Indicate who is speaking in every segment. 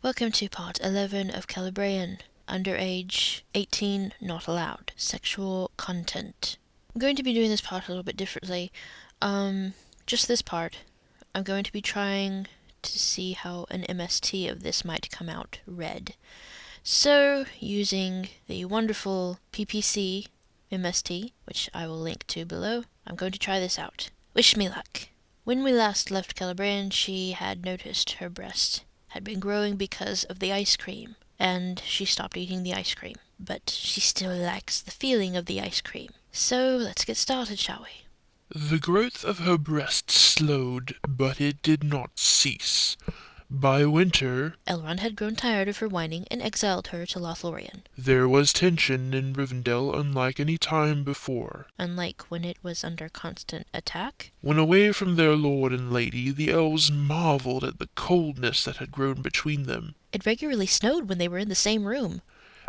Speaker 1: Welcome to part 11 of Celebrian. Underage, 18, not allowed. Sexual content. I'm going to be doing this part a little bit differently. Just this part. I'm going to be trying to see how an MST of this might come out read. So, using the wonderful PPC MST, which I will link to below, I'm going to try this out. Wish me luck. When we last left Celebrian, she had noticed her breast had been growing because of the ice cream, and she stopped eating the ice cream. But she still likes the feeling of the ice cream. So let's get started, shall we?
Speaker 2: The growth of her breast slowed, but it did not cease. By winter,
Speaker 1: Elrond had grown tired of her whining and exiled her to Lothlorien.
Speaker 2: there was tension in Rivendell unlike any time before.
Speaker 1: Unlike when it was under constant attack.
Speaker 2: When away from their lord and lady, the elves marveled at the coldness that had grown between them,
Speaker 1: It regularly snowed when they were in the same room.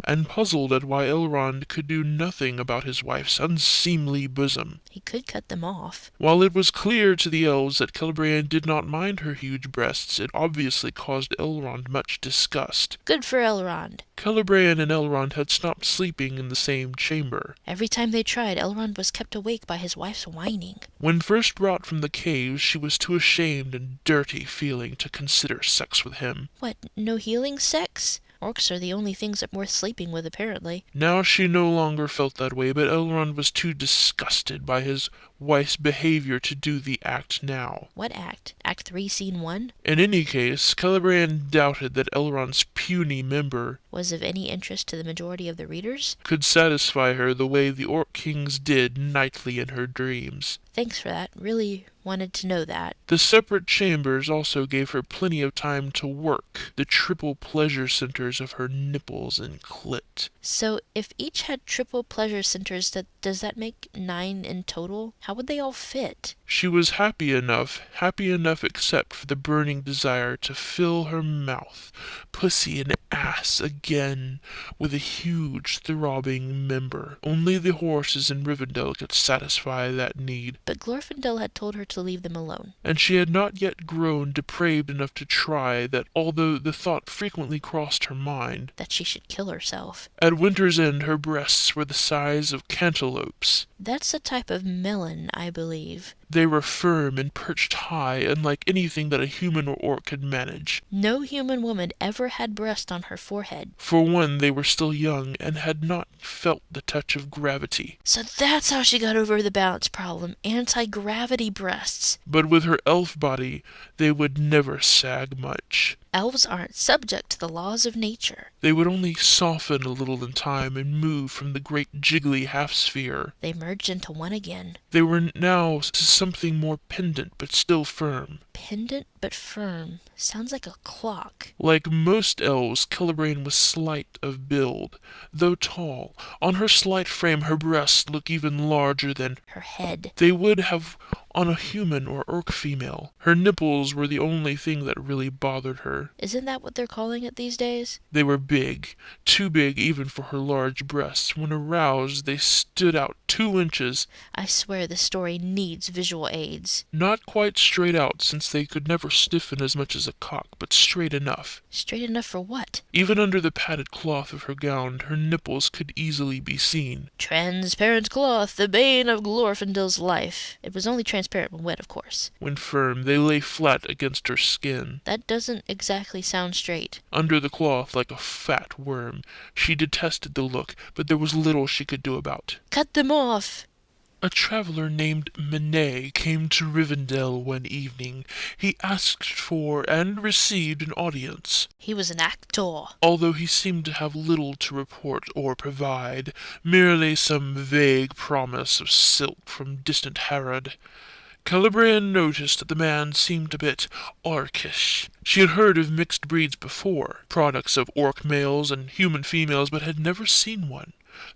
Speaker 2: and puzzled at why Elrond could do nothing about his wife's unseemly bosom.
Speaker 1: He could cut them off.
Speaker 2: While it was clear to the elves that Celebrian did not mind her huge breasts, it obviously caused Elrond much disgust.
Speaker 1: Good for Elrond.
Speaker 2: Celebrian and Elrond had stopped sleeping in the same chamber.
Speaker 1: Every time they tried, Elrond was kept awake by his wife's whining.
Speaker 2: When first brought from the caves, she was too ashamed and dirty feeling to consider sex with him.
Speaker 1: What, no healing sex? Orcs are the only things that worth sleeping with, apparently.
Speaker 2: Now she no longer felt that way, but Elrond was too disgusted by his wife's behavior to do the act now.
Speaker 1: What act? Act 3, Scene 1?
Speaker 2: In any case, Celebrian doubted that Elrond's puny member
Speaker 1: Was of any interest to the majority of the readers?
Speaker 2: could satisfy her the way the Orc Kings did nightly in her dreams.
Speaker 1: Thanks for that. Really wanted to know that.
Speaker 2: The separate chambers also gave her plenty of time to work the triple pleasure centers of her nipples and clit.
Speaker 1: So, if each had triple pleasure centers, does that make 9 in total? How would they all fit?
Speaker 2: She was happy enough except for the burning desire to fill her mouth, pussy and ass again, with a huge throbbing member. Only the horses in Rivendell could satisfy that need,
Speaker 1: But Glorfindel had told her to leave them alone.
Speaker 2: and she had not yet grown depraved enough to try that, although the thought frequently crossed her mind.
Speaker 1: That she should kill herself.
Speaker 2: At winter's end her breasts were the size of cantaloupes.
Speaker 1: That's a type of melon, I believe.
Speaker 2: They were firm and perched high, unlike anything that a human or orc could manage.
Speaker 1: No human woman ever had breast on her forehead.
Speaker 2: For one, they were still young, and had not felt the touch of gravity.
Speaker 1: So that's how she got over the balance problem. Anti-gravity breasts.
Speaker 2: But with her elf body, they would never sag much.
Speaker 1: Elves aren't subject to the laws of nature.
Speaker 2: They would only soften a little in time and move from the great jiggly half-sphere.
Speaker 1: They merged into one again.
Speaker 2: They were now something more pendant, but still firm.
Speaker 1: Pendant but firm. Sounds like a clock.
Speaker 2: Like most elves, Celebrian was slight of build, though tall. On her slight frame her breasts looked even larger than
Speaker 1: Her head.
Speaker 2: they would have on a human or orc female. Her nipples were the only thing that really bothered her.
Speaker 1: Isn't that what they're calling it these days?
Speaker 2: They were big, too big even for her large breasts. When aroused, they stood out 2 inches,
Speaker 1: I swear this story needs visual aids.
Speaker 2: not quite straight out since they could never stiffen as much as a cock, but straight enough.
Speaker 1: Straight enough for what?
Speaker 2: Even under the padded cloth of her gown, her nipples could easily be seen.
Speaker 1: Transparent cloth, the bane of Glorfindel's life. It was only transparent when wet, of course.
Speaker 2: When firm, they lay flat against her skin.
Speaker 1: That doesn't exactly sound straight.
Speaker 2: Under the cloth like a fat worm. She detested the look, but there was little she could do about.
Speaker 1: Cut them off!
Speaker 2: A traveler named Manet came to Rivendell one evening. He asked for and received an audience.
Speaker 1: He was an actor.
Speaker 2: Although he seemed to have little to report or provide, merely some vague promise of silk from distant Harad. Celebrian noticed that the man seemed a bit orcish. She had heard of mixed breeds before, products of orc males and human females, but had never seen one.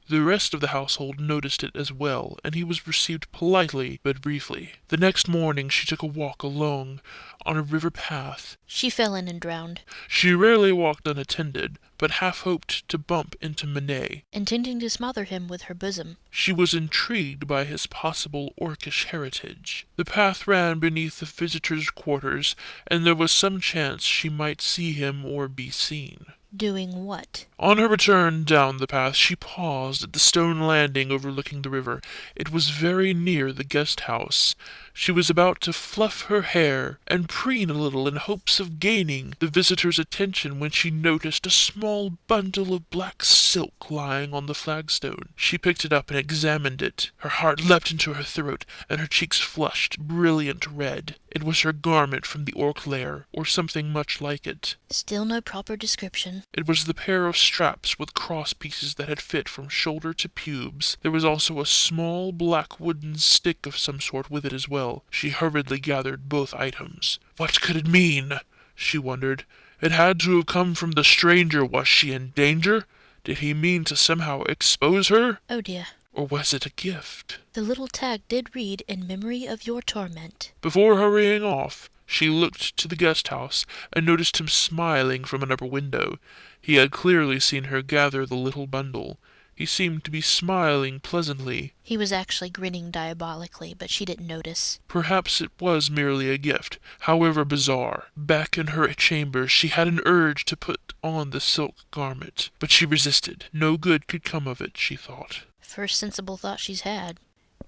Speaker 2: The rest of the household noticed it as well, and he was received politely but briefly. The next morning she took a walk along on a river path.
Speaker 1: She fell in and drowned,
Speaker 2: She rarely walked unattended, but half hoped to bump into Manet.
Speaker 1: intending to smother him with her bosom.
Speaker 2: She was intrigued by his possible orcish heritage. The path ran beneath the visitors' quarters, and there was some chance she might see him or be seen.
Speaker 1: Doing what?
Speaker 2: On her return down the path, she paused at the stone landing overlooking the river. It was very near the guest house. She was about to fluff her hair and preen a little in hopes of gaining the visitor's attention when she noticed a small bundle of black silk lying on the flagstone. She picked it up and examined it. Her heart leapt into her throat, and her cheeks flushed brilliant red. It was her garment from the orc lair, or something much like it.
Speaker 1: Still no proper description.
Speaker 2: It was the pair of straps with cross pieces that had fit from shoulder to pubes. There was also a small black wooden stick of some sort with it as well. She hurriedly gathered both items. What could it mean? She wondered. It had to have come from the stranger. Was she in danger? Did he mean to somehow expose her?
Speaker 1: Oh dear.
Speaker 2: Or was it a gift?
Speaker 1: The little tag did read, "In memory of your torment."
Speaker 2: Before hurrying off, she looked to the guest house and noticed him smiling from an upper window. He had clearly seen her gather the little bundle. He seemed to be smiling pleasantly.
Speaker 1: He was actually grinning diabolically, but she didn't notice.
Speaker 2: Perhaps it was merely a gift, however bizarre. Back in her chamber, she had an urge to put on the silk garment, but she resisted. No good could come of it, she thought.
Speaker 1: First sensible thought she's had.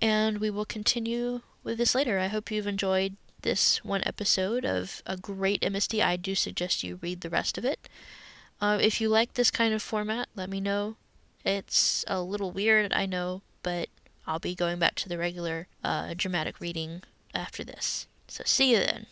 Speaker 1: And we will continue with this later. I hope you've enjoyed this one episode of a great MST. I do suggest you read the rest of it. If you like this kind of format, let me know. It's a little weird, I know, but I'll be going back to the regular dramatic reading after this. So see you then.